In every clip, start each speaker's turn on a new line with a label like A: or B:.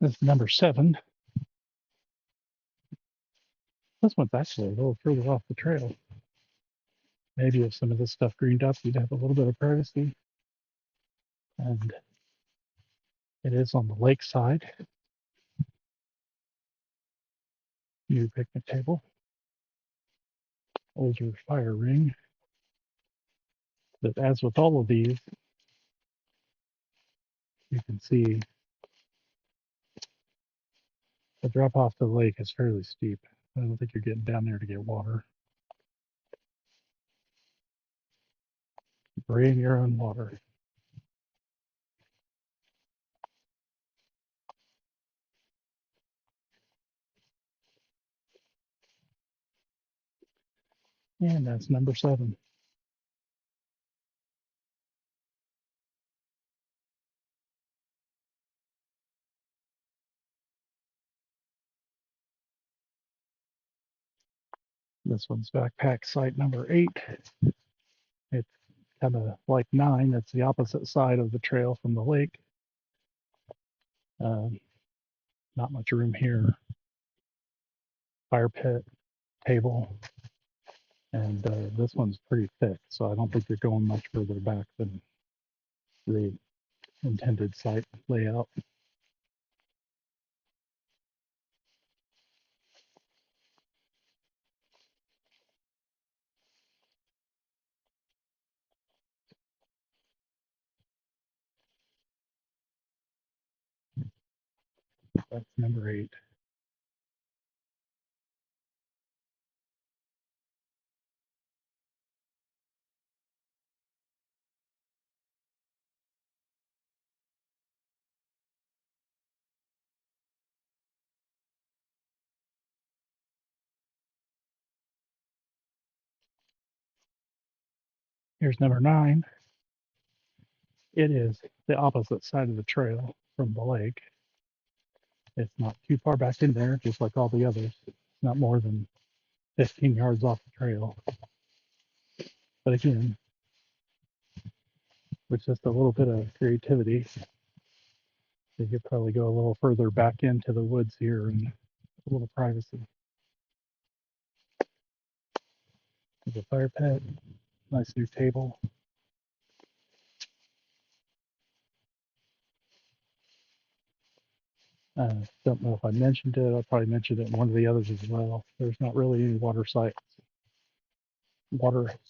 A: This is number 7. This one's actually a little further off the trail. Maybe if some of this stuff greened up, you'd have a little bit of privacy. And it is on the lake side. New picnic table. Older fire ring. But as with all of these, you can see the drop off to the lake is fairly steep. I don't think you're getting down there to get water. Bring your own water. And that's number 7. This one's backpack site number 8. It's kind of like 9. It's the opposite side of the trail from the lake. Not much room here. Fire pit, table, and this one's pretty thick, so I don't think you're going much further back than the intended site layout. That's number 8. Here's number 9. It is the opposite side of the trail from the lake. It's not too far back in there, just like all the others. It's not more than 15 yards off the trail. But again, with just a little bit of creativity, you could probably go a little further back into the woods here and a little privacy. There's a fire pit, nice new table. Don't know if I mentioned it. I'll probably mention it in one of the others as well. There's not really any water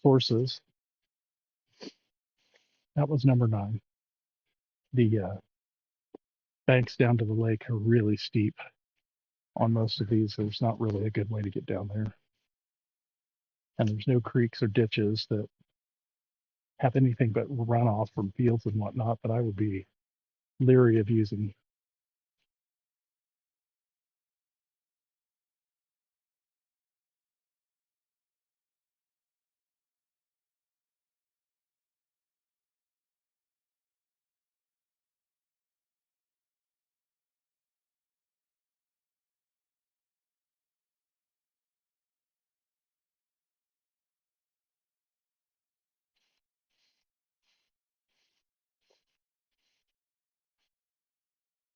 A: sources. That was number 9. The banks down to the lake are really steep. On most of these, there's not really a good way to get down there. And there's no creeks or ditches that have anything but runoff from fields and whatnot that I would be leery of using.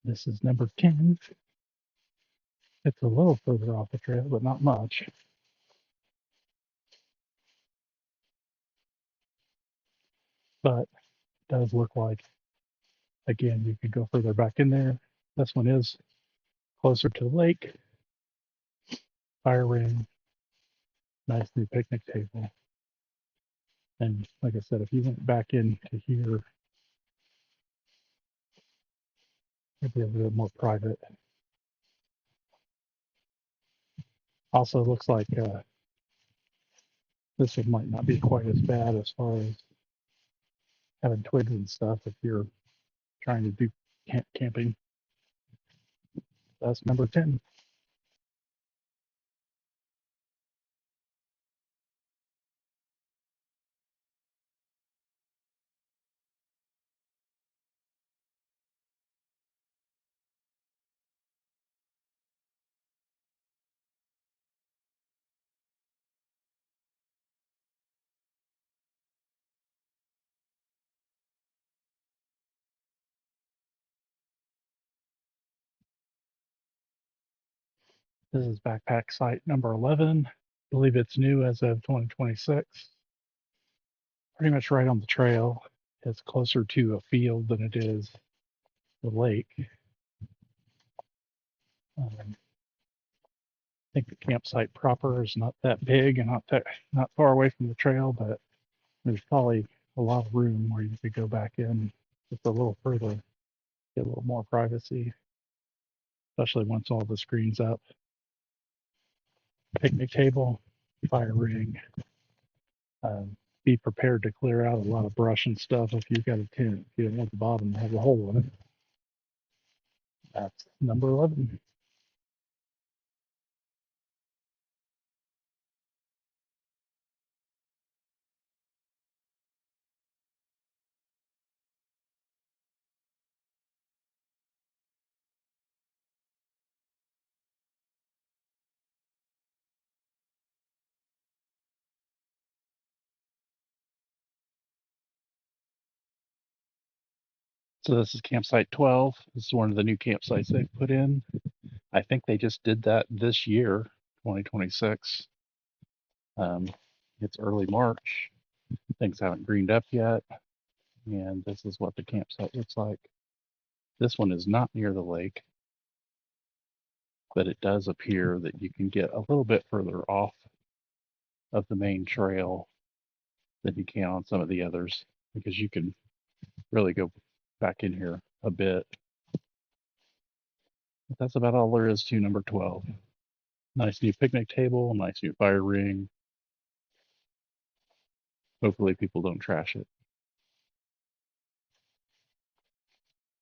A: This is number 10. It's a little further off the trail, but not much. But it does look like, again, you could go further back in there. This one is closer to the lake. Fire ring, nice new picnic table. And like I said, if you went back into here, it'd be a little bit more private. Also, looks like this one might not be quite as bad as far as having twigs and stuff if you're trying to do camping. That's number 10. This is backpack site number 11. I believe it's new as of 2026. Pretty much right on the trail. It's closer to a field than it is the lake. I think the campsite proper is not that big and not far away from the trail, but there's probably a lot of room where you could go back in just a little further, get a little more privacy, especially once all the screen's up. Picnic table, fire ring. Be prepared to clear out a lot of brush and stuff if you've got a tent. If you don't want the bottom to have a hole in it. That's number 11. So this is campsite 12. This is one of the new campsites they've put in. I think they just did that this year, 2026. It's early March. Things haven't greened up yet. And this is what the campsite looks like. This one is not near the lake, but it does appear that you can get a little bit further off of the main trail than you can on some of the others, because you can really go back in here a bit. But that's about all there is to number 12. Nice new picnic table, nice new fire ring. Hopefully people don't trash it.